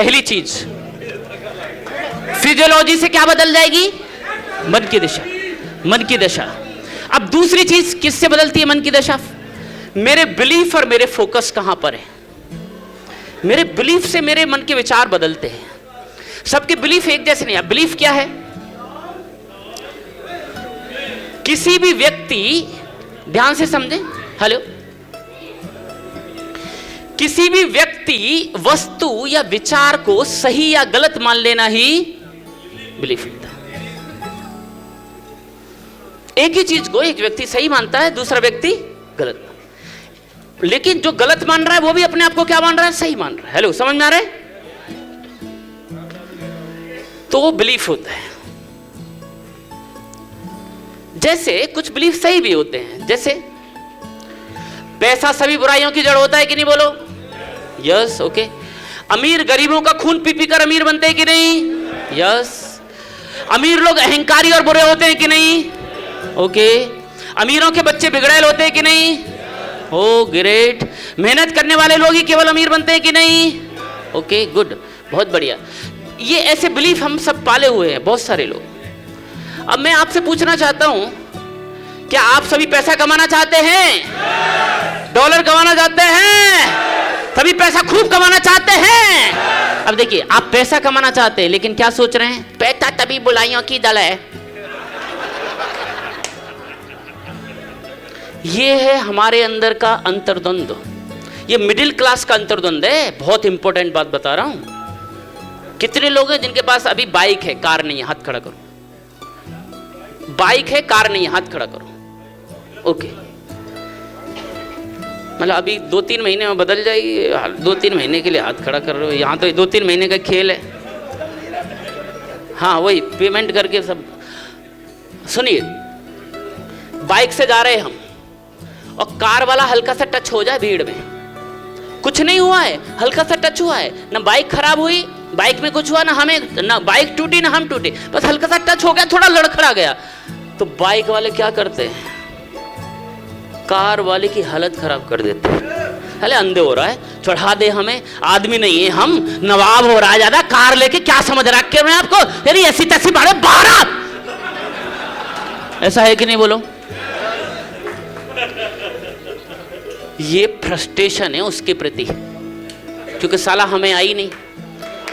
पहली चीज फिजियोलॉजी से क्या बदल जाएगी? मन की दिशा, मन की दशा। अब दूसरी चीज किससे बदलती है मन की दशा? मेरे बिलीफ और मेरे फोकस कहां पर है। मेरे बिलीफ से मेरे मन के विचार बदलते हैं। सबके बिलीफ एक जैसे नहीं है। बिलीफ क्या है? किसी भी व्यक्ति, ध्यान से समझें, हेलो, किसी भी व्यक्ति वस्तु या विचार को सही या गलत मान लेना ही बिलीफ होता है। एक ही चीज को एक व्यक्ति सही मानता है, दूसरा व्यक्ति गलत। लेकिन जो गलत मान रहा है वो भी अपने आप को क्या मान रहा है? सही मान रहा है। हेलो, समझ में आ रहा है? तो वो बिलीफ होता है। जैसे कुछ बिलीफ सही भी होते हैं, जैसे पैसा सभी बुराइयों की जड़ होता है कि नहीं? बोलो यस, ओके। अमीर गरीबों का खून पी पी कर अमीर बनते हैं कि नहीं? यस। अमीर लोग अहंकारी और बुरे होते हैं कि नहीं? ओके। अमीरों के बच्चे बिगड़ैल होते हैं कि नहीं? ओ ग्रेट। मेहनत करने वाले लोग ही केवल अमीर बनते हैं कि नहीं? ओके, गुड, बहुत बढ़िया। ये ऐसे बिलीफ हम सब पाले हुए हैं, बहुत सारे लोग। अब मैं आपसे पूछना चाहता हूं, क्या आप सभी पैसा कमाना चाहते हैं? डॉलर कमाना चाहते हैं? सभी पैसा खूब कमाना चाहते हैं? अब देखिए, आप पैसा कमाना चाहते हैं, लेकिन क्या सोच रहे हैं? पैसा तभी बुराइयों की दल है। ये है हमारे अंदर का अंतर्द्वंद। ये मिडिल क्लास का अंतर्द्वंद है। बहुत इंपॉर्टेंट बात बता रहा हूं। कितने लोग हैं जिनके पास अभी बाइक है, कार नहीं है? हाथ खड़ा करो। बाइक है, कार नहीं है? हाथ खड़ा करो। ओके, मतलब अभी 2-3 महीने में बदल जाएगी। 2-3 महीने के लिए हाथ खड़ा कर रहे हो? यहाँ तो 2-3 महीने का खेल है। हाँ, वही पेमेंट करके सब। सुनिए, बाइक से जा रहे हैं हम और कार वाला हल्का सा टच हो जाए भीड़ में, कुछ नहीं हुआ है, हल्का सा टच हुआ है, ना बाइक खराब हुई, बाइक में कुछ हुआ ना हमें, ना बाइक टूटी ना हम टूटे, बस हल्का सा टच हो गया, थोड़ा लड़खड़ा गया, तो बाइक वाले क्या करते हैं? कार वाले की हालत खराब कर देते हैं। अरे अंधे हो रहा है, चढ़ा दे हमें, आदमी नहीं है हम, नवाब हो रहा है ज्यादा, कार लेके क्या समझ रखे मैं आपको? यानी ऐसी तैसी भाड़े बारात। ऐसा है कि नहीं? बोलो। ये फ्रस्ट्रेशन है उसके प्रति, क्योंकि साला हमें आई नहीं।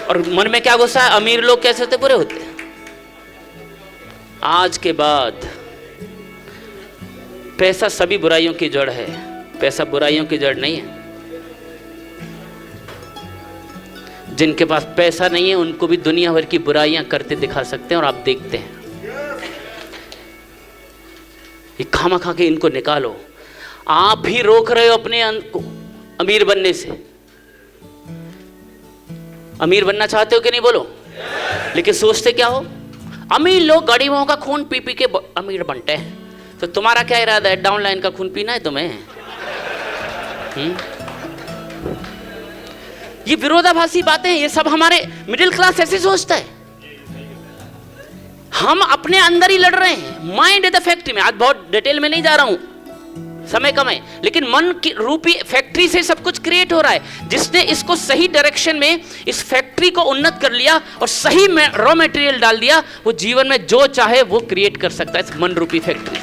और मन में क्या गुस्सा है? अमीर लोग कैसे होते? बुरे होते हैं। आज के बाद पैसा सभी बुराइयों की जड़ है। पैसा बुराइयों की जड़ नहीं है। जिनके पास पैसा नहीं है उनको भी दुनिया भर की बुराइयां करते दिखा सकते हैं, और आप देखते हैं। ये खामा खा के इनको निकालो। आप भी रोक रहे हो अपने अमीर बनने से। अमीर बनना चाहते हो कि नहीं? बोलो। लेकिन सोचते क्या हो? अमीर लोग गरीबों का खून पी पी के अमीर बनते हैं। तो तुम्हारा क्या इरादा है? डाउनलाइन का खून पीना है तुम्हें? ये विरोधाभासी बातें, ये सब हमारे मिडिल क्लास ऐसे सोचता है। हम अपने अंदर ही लड़ रहे हैं। माइंड इज द फैक्ट्री में, आज बहुत डिटेल में नहीं जा रहा हूं, समय कम है, लेकिन मन की रूपी फैक्ट्री से सब कुछ क्रिएट हो रहा है। जिसने इसको सही डायरेक्शन में, इस फैक्ट्री को उन्नत कर लिया और सही में रॉ मटेरियल डाल दिया, वो जीवन में जो चाहे वो क्रिएट कर सकता है, इस मन रूपी फैक्ट्री।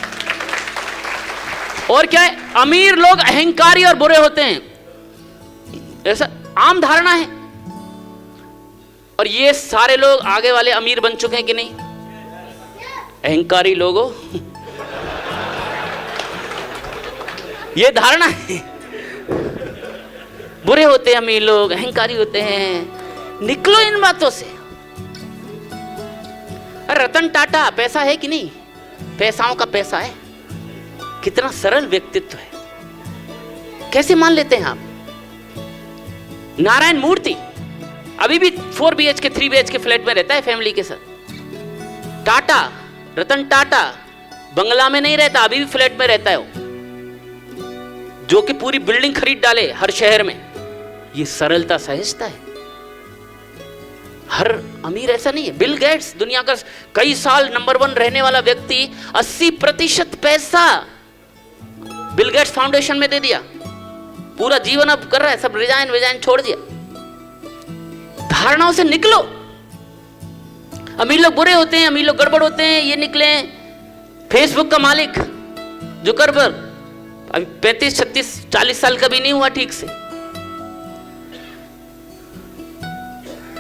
और क्या है? अमीर लोग अहंकारी और बुरे होते हैं, ऐसा आम धारणा है। और ये सारे लोग आगे वाले अमीर बन चुके हैं कि नहीं? अहंकारी लोगों, ये धारणा है। बुरे होते हैं अमीर लोग, अहंकारी होते हैं। निकलो इन बातों से। रतन टाटा पैसा है कि नहीं? पैसाओं का पैसा है। कितना सरल व्यक्तित्व है, कैसे मान लेते हैं आप? नारायण मूर्ति अभी भी 4 BHK 3 BHK फ्लैट में रहता है फैमिली के साथ। टाटा, रतन टाटा बंगला में नहीं रहता, अभी भी फ्लैट में रहता है वो, जो कि पूरी बिल्डिंग खरीद डाले हर शहर में। ये सरलता, सहजता है। हर अमीर ऐसा नहीं है। बिल गेट्स दुनिया का कई साल नंबर 1 रहने वाला व्यक्ति 80% पैसा बिल गेट्स फाउंडेशन में दे दिया। पूरा जीवन अब कर रहा है, सब रिजाइन छोड़ दिया। धारणाओं से निकलो। अमीर लोग बुरे होते हैं, अमीर लोग गड़बड़ होते हैं, ये निकले। फेसबुक का मालिक जुकरबर्ग अभी 35, 36, 40 साल का भी नहीं हुआ ठीक से।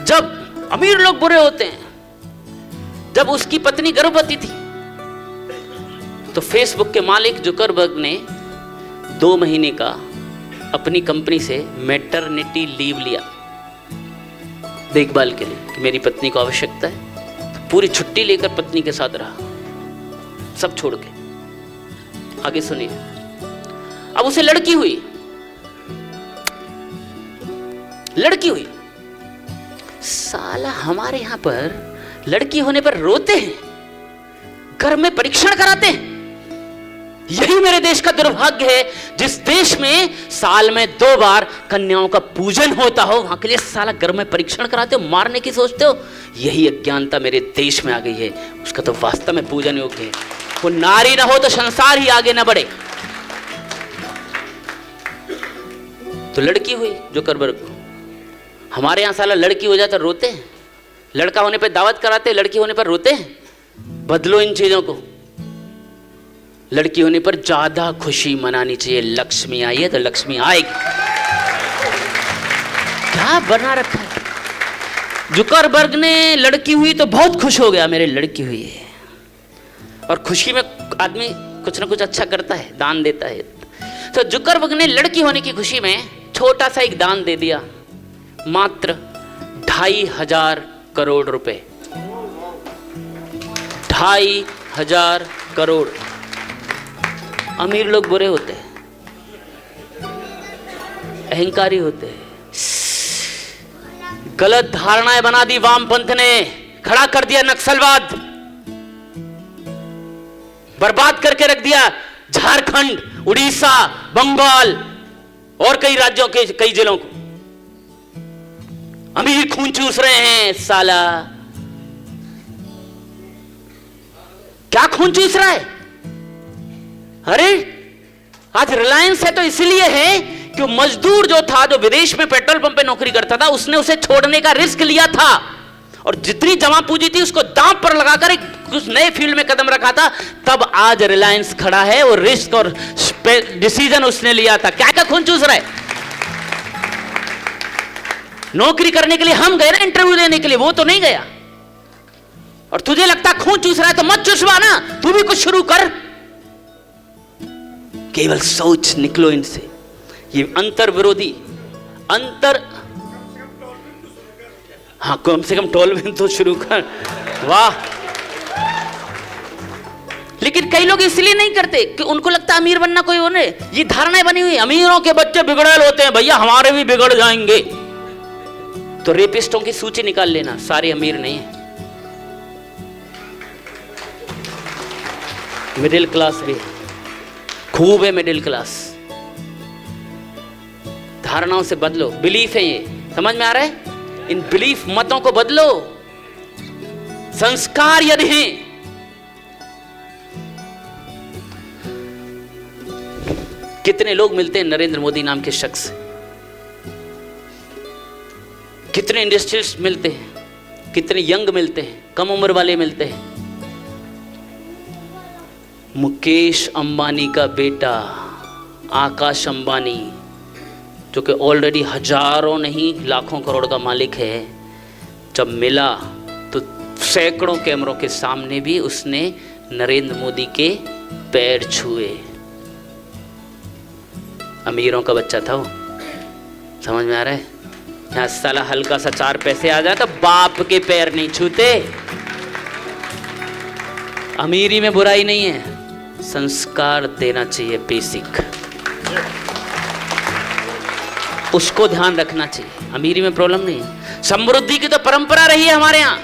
जब अमीर लोग बुरे होते हैं, जब उसकी पत्नी गर्भवती थी तो फेसबुक के मालिक जुकरबर्ग ने 2 महीने का अपनी कंपनी से मैटरनिटी लीव लिया देखभाल के लिए कि मेरी पत्नी को आवश्यकता है। तो पूरी छुट्टी लेकर पत्नी के साथ रहा, सब छोड़ के। आगे सुनिए। अब उसे लड़की हुई, साला हमारे यहां पर लड़की होने पर रोते हैं, घर में परीक्षण कराते हैं। यही मेरे देश का दुर्भाग्य है, जिस देश में साल में 2 बार कन्याओं का पूजन होता हो, वहां के लिए साला घर में परीक्षण कराते हो, मारने की सोचते हो। यही अज्ञानता मेरे देश में आ गई है। उसका तो वास्तव में पूजन योग्य है। वो नारी ना हो तो संसार ही आगे ना बढ़े। तो लड़की हुई जुकरबर्ग को। हमारे यहां साला लड़की हो जाए तो रोते हैं, लड़का होने पर दावत कराते हैं, लड़की होने पर रोते हैं। बदलो इन चीजों को। लड़की होने पर ज्यादा खुशी मनानी चाहिए। लक्ष्मी आई है तो लक्ष्मी आएगी। क्या बना रखा है। जुकरबर्ग ने लड़की हुई तो बहुत खुश हो गया, मेरे लड़की हुई है। और खुशी में आदमी कुछ ना कुछ अच्छा करता है, दान देता है। तो जुकरबर्ग ने लड़की होने की खुशी में छोटा सा एक दान दे दिया, मात्र 2,500 करोड़ रुपए। 2,500 करोड़। अमीर लोग बुरे होते हैं, अहंकारी होते हैं। गलत धारणाएं बना दी वामपंथ ने, खड़ा कर दिया नक्सलवाद, बर्बाद करके रख दिया झारखंड, उड़ीसा, बंगाल और कई राज्यों के कई जिलों को। अमीर खून चूस रहे हैं साला। क्या खून चूस रहा है? अरे आज रिलायंस है तो इसलिए है कि मजदूर जो था, जो विदेश में पेट्रोल पंप पे नौकरी करता था, उसने उसे छोड़ने का रिस्क लिया था और जितनी जमा पूंजी थी उसको दांव पर लगाकर एक कुछ नए फील्ड में कदम रखा था। तब आज रिलायंस खड़ा है। वो रिस्क और डिसीजन उसने लिया था। क्या क्या खून चूस रहा है? नौकरी करने के लिए हम गए ना, इंटरव्यू देने के लिए, वो तो नहीं गया। और तुझे लगता खून चूस रहा है तो मत चूसवा ना, तू भी कुछ शुरू कर। केवल सोच, निकलो इनसे। ये अंतर विरोधी हाँ, कम से कम टोलमेंट तो शुरू कर। वाह। लेकिन कई लोग इसलिए नहीं करते कि उनको लगता अमीर बनना कोई होने। ये धारणाएं बनी हुई, अमीरों के बच्चे बिगड़ेल होते हैं, भैया हमारे भी बिगड़ जाएंगे। तो रेपिस्टों की सूची निकाल लेना, सारे अमीर नहीं है। मिडिल क्लास भी खूब है, मिडिल क्लास। धारणाओं से बदलो। बिलीफ है ये, समझ में आ रहा है? इन बिलीफ मतों को बदलो। संस्कार यदि हैं, कितने लोग मिलते हैं नरेंद्र मोदी नाम के शख्स, कितने इंडस्ट्रियलिस्ट मिलते हैं, कितने यंग मिलते हैं, कम उम्र वाले मिलते हैं। मुकेश अंबानी का बेटा आकाश अंबानी, जो कि ऑलरेडी हजारों नहीं लाखों करोड़ का मालिक है, जब मिला तो सैकड़ों कैमरों के सामने भी उसने नरेंद्र मोदी के पैर छुए। अमीरों का बच्चा था वो, समझ में आ रहा है? यहाँ साला हल्का सा 4 पैसे आ जाए तो बाप के पैर नहीं छूते। अमीरी में बुराई नहीं है, संस्कार देना चाहिए बेसिक, उसको ध्यान रखना चाहिए। अमीरी में प्रॉब्लम नहीं है। समृद्धि की तो परंपरा रही है हमारे यहां।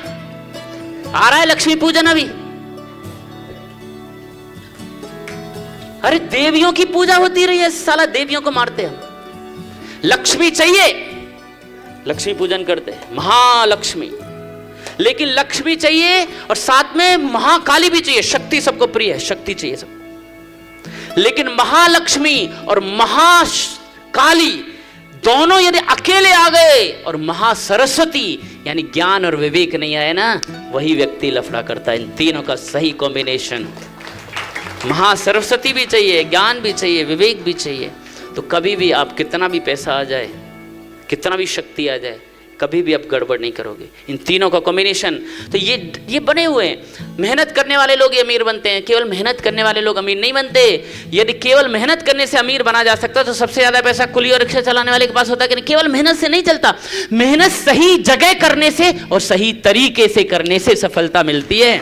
आ रहा है लक्ष्मी पूजन अभी। अरे देवियों की पूजा होती रही है, साला देवियों को मारते हम। लक्ष्मी चाहिए, लक्ष्मी पूजन करते हैं, महालक्ष्मी। लेकिन लक्ष्मी चाहिए और साथ में महाकाली भी चाहिए। शक्ति सबको प्रिय है, शक्ति चाहिए सबको। लेकिन महालक्ष्मी और महाकाली दोनों यदि अकेले आ गए और महासरस्वती यानी ज्ञान और विवेक नहीं आए ना, वही व्यक्ति लफड़ा करता है। इन तीनों का सही कॉम्बिनेशन, महासरस्वती भी चाहिए, ज्ञान भी चाहिए, विवेक भी चाहिए, तो कभी भी आप कितना भी पैसा आ जाए, कितना भी शक्ति आ जाए, कभी भी आप गड़बड़ नहीं करोगे। इन तीनों का कॉम्बिनेशन, तो ये बने हुए हैं। मेहनत करने वाले लोग ये अमीर बनते हैं, केवल मेहनत करने वाले लोग अमीर नहीं बनते। यदि केवल मेहनत करने से अमीर बना जा सकता तो सबसे ज्यादा पैसा कुली और रिक्शा चलाने वाले के पास होता है कि केवल मेहनत से नहीं चलता, मेहनत सही जगह करने से और सही तरीके से करने से सफलता मिलती है।